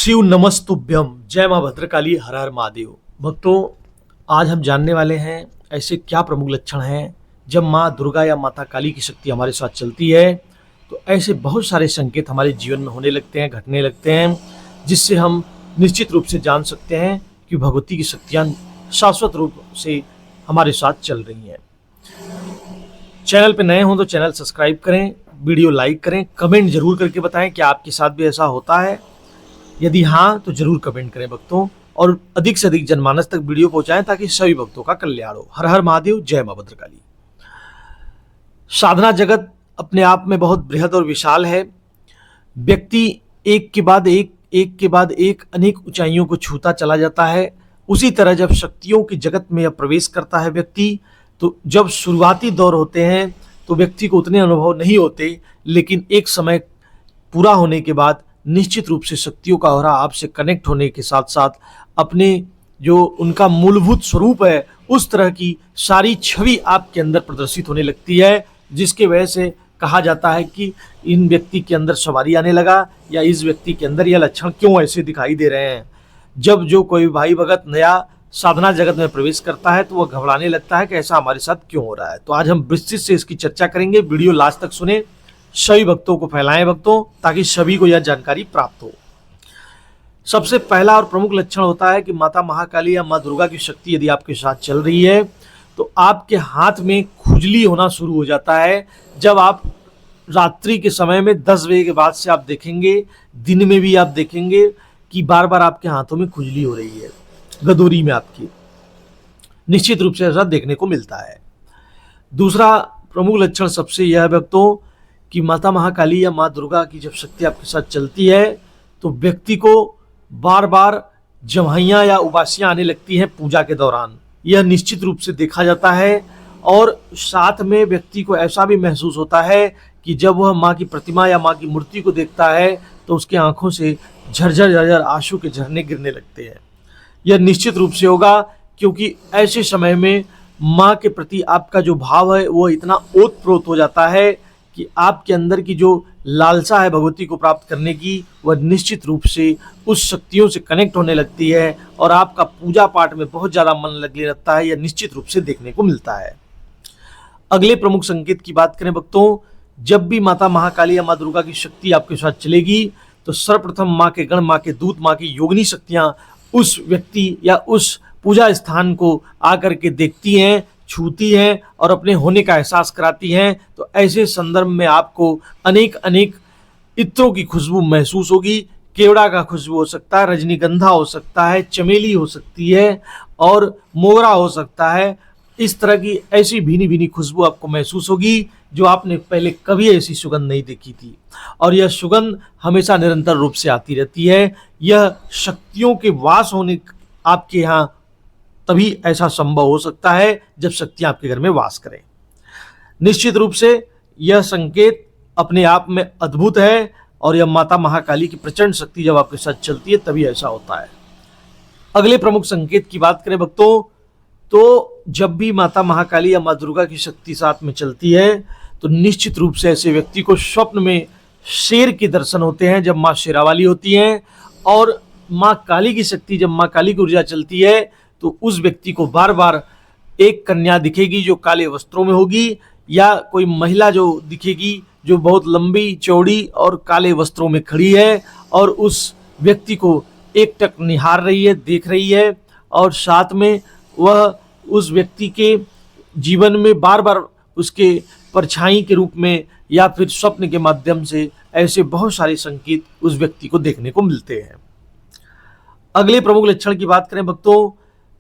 शिव नमस्तुभ्यम। जय मां भद्रकाली, हर हर महादेव। भक्तों, आज हम जानने वाले हैं ऐसे क्या प्रमुख लक्षण हैं जब मां दुर्गा या माता काली की शक्ति हमारे साथ चलती है तो ऐसे बहुत सारे संकेत हमारे जीवन में होने लगते हैं, घटने लगते हैं, जिससे हम निश्चित रूप से जान सकते हैं कि भगवती की शक्तियां शाश्वत रूप से हमारे साथ चल रही हैं। चैनल पे नए हों तो चैनल सब्सक्राइब करें, वीडियो लाइक करें, कमेंट जरूर करके बताएं कि आपके साथ भी ऐसा होता है। यदि हाँ तो जरूर कमेंट करें भक्तों, और अधिक से अधिक जनमानस तक वीडियो पहुंचाएं ताकि सभी भक्तों का कल्याण हो। हर हर महादेव, जय मां भद्रकाली। साधना जगत अपने आप में बहुत बृहद और विशाल है। व्यक्ति एक के बाद एक अनेक ऊंचाइयों को छूता चला जाता है। उसी तरह जब शक्तियों की जगत में प्रवेश करता है व्यक्ति, तो जब शुरुआती दौर होते हैं तो व्यक्ति को उतने अनुभव नहीं होते, लेकिन एक समय पूरा होने के बाद निश्चित रूप से शक्तियों का ऑरा आपसे कनेक्ट होने के साथ साथ अपने जो उनका मूलभूत स्वरूप है उस तरह की सारी छवि आपके अंदर प्रदर्शित होने लगती है, जिसके वजह से कहा जाता है कि इन व्यक्ति के अंदर सवारी आने लगा, या इस व्यक्ति के अंदर यह लक्षण क्यों ऐसे दिखाई दे रहे हैं। जब जो कोई भाई भगत नया साधना जगत में प्रवेश करता है तो वह घबराने लगता है कि ऐसा हमारे साथ क्यों हो रहा है। तो आज हम विस्तृत से इसकी चर्चा करेंगे। वीडियो लास्ट तक सुने, सभी भक्तों को फैलाएं भक्तों, ताकि सभी को यह जानकारी प्राप्त हो। सबसे पहला और प्रमुख लक्षण होता है कि माता महाकाली या मां दुर्गा की शक्ति यदि आपके साथ चल रही है तो आपके हाथ में खुजली होना शुरू हो जाता है। जब आप रात्रि के समय में 10 बजे के बाद से आप देखेंगे, दिन में भी आप देखेंगे कि बार बार आपके हाथों में खुजली हो रही है, गदोरी में आपकी निश्चित रूप से ऐसा देखने को मिलता है। दूसरा प्रमुख लक्षण सबसे यह है भक्तों कि माता महाकाली या मां दुर्गा की जब शक्ति आपके साथ चलती है तो व्यक्ति को बार बार जम्हाइयाँ या उबासियाँ आने लगती हैं पूजा के दौरान। यह निश्चित रूप से देखा जाता है। और साथ में व्यक्ति को ऐसा भी महसूस होता है कि जब वह माँ की प्रतिमा या माँ की मूर्ति को देखता है तो उसके आंखों से झरझर झरझर आंसू के झरने गिरने लगते हैं। यह निश्चित रूप से होगा, क्योंकि ऐसे समय में माँ के प्रति आपका जो भाव है वह इतना ओतप्रोत हो जाता है कि आपके अंदर की जो लालसा है भगवती को प्राप्त करने की, वह निश्चित रूप से उस शक्तियों से कनेक्ट होने लगती है और आपका पूजा पाठ में बहुत ज़्यादा मन लगने लगता है। यह निश्चित रूप से देखने को मिलता है। अगले प्रमुख संकेत की बात करें भक्तों, जब भी माता महाकाली या मां दुर्गा की शक्ति आपके साथ चलेगी तो सर्वप्रथम माँ के गण, माँ के दूत, माँ की योगिनी शक्तियाँ उस व्यक्ति या उस पूजा स्थान को आकर के देखती हैं, छूती हैं और अपने होने का एहसास कराती हैं। तो ऐसे संदर्भ में आपको अनेक अनेक इत्रों की खुशबू महसूस होगी। केवड़ा का खुशबू हो सकता है, रजनीगंधा हो सकता है, चमेली हो सकती है और मोगरा हो सकता है। इस तरह की ऐसी भीनी भीनी खुशबू आपको महसूस होगी जो आपने पहले कभी ऐसी सुगंध नहीं देखी थी, और यह सुगंध हमेशा निरंतर रूप से आती रहती है। यह शक्तियों के वास होने आपके यहाँ तभी ऐसा संभव हो सकता है जब शक्तियां आपके घर में वास करें। निश्चित रूप से यह संकेत अपने आप में अद्भुत है, और यह माता महाकाली की प्रचंड शक्ति जब आपके साथ चलती है तभी ऐसा होता है। अगले प्रमुख संकेत की बात करें भक्तों, तो जब भी माता महाकाली या मां दुर्गा की शक्ति साथ में चलती है तो निश्चित रूप से ऐसे व्यक्ति को स्वप्न में शेर के दर्शन होते हैं जब मां शेरावाली होती हैं। और मां काली की शक्ति, जब मां काली की ऊर्जा चलती है तो उस व्यक्ति को बार बार एक कन्या दिखेगी जो काले वस्त्रों में होगी, या कोई महिला जो दिखेगी जो बहुत लंबी चौड़ी और काले वस्त्रों में खड़ी है और उस व्यक्ति को एकटक निहार रही है, देख रही है, और साथ में वह उस व्यक्ति के जीवन में बार बार उसके परछाई के रूप में या फिर स्वप्न के माध्यम से ऐसे बहुत सारे संकेत उस व्यक्ति को देखने को मिलते हैं। अगले प्रमुख लक्षण की बात करें भक्तों,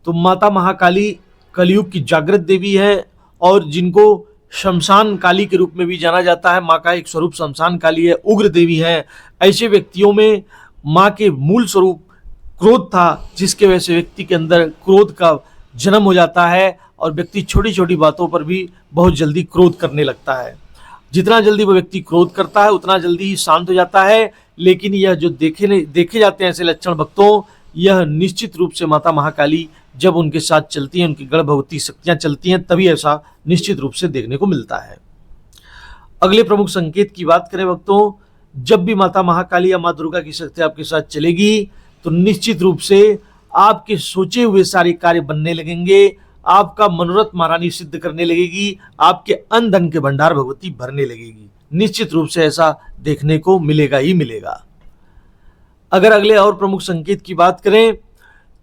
तो माता महाकाली कलयुग की जागृत देवी है और जिनको शमशान काली के रूप में भी जाना जाता है। माँ का एक स्वरूप शमशान काली है, उग्र देवी है। ऐसे व्यक्तियों में माँ के मूल स्वरूप क्रोध था, जिसके वजह से व्यक्ति के अंदर क्रोध का जन्म हो जाता है और व्यक्ति छोटी छोटी बातों पर भी बहुत जल्दी क्रोध करने लगता है। जितना जल्दी वो व्यक्ति क्रोध करता है उतना जल्दी ही शांत हो जाता है। लेकिन यह जो देखे जाते हैं ऐसे लक्षण भक्तों, यह निश्चित रूप से माता महाकाली जब उनके साथ चलती हैं, उनकी गण भगवती शक्तियां चलती हैं, तभी ऐसा निश्चित रूप से देखने को मिलता है। अगले प्रमुख संकेत की बात करें भक्तों, जब भी माता महाकाली या माँ दुर्गा की शक्ति आपके साथ चलेगी तो निश्चित रूप से आपके सोचे हुए सारे कार्य बनने लगेंगे, आपका मनोरथ महारानी सिद्ध करने लगेगी, आपके अन्न धन के भंडार भगवती भरने लगेगी। निश्चित रूप से ऐसा देखने को मिलेगा ही मिलेगा। अगर अगले और प्रमुख संकेत की बात करें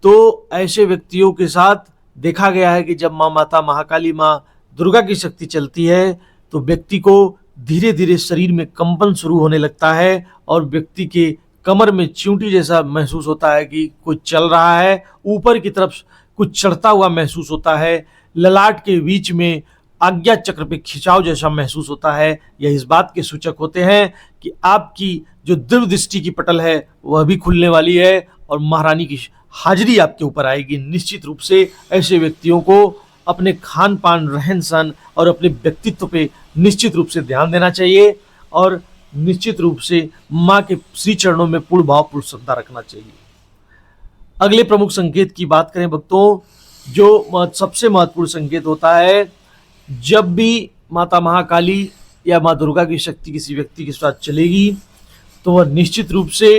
तो ऐसे व्यक्तियों के साथ देखा गया है कि जब माता महाकाली माँ दुर्गा की शक्ति चलती है तो व्यक्ति को धीरे धीरे शरीर में कंपन शुरू होने लगता है और व्यक्ति के कमर में चींटी जैसा महसूस होता है कि कुछ चल रहा है, ऊपर की तरफ कुछ चढ़ता हुआ महसूस होता है, ललाट के बीच में आज्ञा चक्र पे खिंचाव जैसा महसूस होता है। यह इस बात के सूचक होते हैं कि आपकी जो दिव्य दृष्टि की पटल है वह भी खुलने वाली है और महारानी की हाजिरी आपके ऊपर आएगी। निश्चित रूप से ऐसे व्यक्तियों को अपने खान पान, रहन सहन और अपने व्यक्तित्व पे निश्चित रूप से ध्यान देना चाहिए और निश्चित रूप से माँ के श्री चरणों में पूर्ण भाव पूर्ण श्रद्धा रखना चाहिए। अगले प्रमुख संकेत की बात करें भक्तों, जो सबसे महत्वपूर्ण संकेत होता है, जब भी माता महाकाली या माँ दुर्गा की शक्ति किसी व्यक्ति के साथ चलेगी तो वह निश्चित रूप से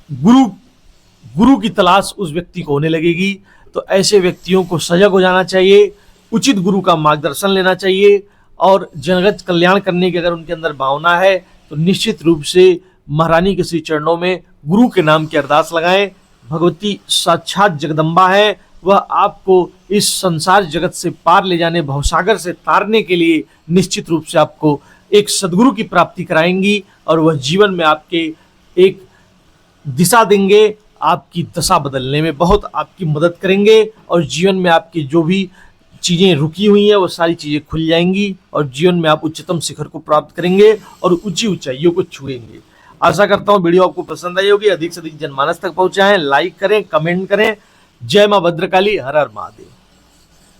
गुरु की तलाश उस व्यक्ति को होने लगेगी। तो ऐसे व्यक्तियों को सजग हो जाना चाहिए, उचित गुरु का मार्गदर्शन लेना चाहिए और जनगत कल्याण करने की अगर उनके अंदर भावना है तो निश्चित रूप से महारानी के श्री चरणों में गुरु के नाम की अरदास लगाएं। भगवती साक्षात जगदम्बा है, वह आपको इस संसार जगत से पार ले जाने, भवसागर से तारने के लिए निश्चित रूप से आपको एक सद्गुरु की प्राप्ति कराएंगी और वह जीवन में आपके एक दिशा देंगे, आपकी दशा बदलने में बहुत आपकी मदद करेंगे और जीवन में आपकी जो भी चीज़ें रुकी हुई हैं वो सारी चीज़ें खुल जाएंगी और जीवन में आप उच्चतम शिखर को प्राप्त करेंगे और ऊंची ऊंचाइयों को छुएंगे। आशा करता हूँ वीडियो आपको पसंद आई होगी, अधिक से अधिक जनमानस तक पहुंचाएं, लाइक करें, कमेंट करें। जय मां भद्रकाली, हर हर महादेव।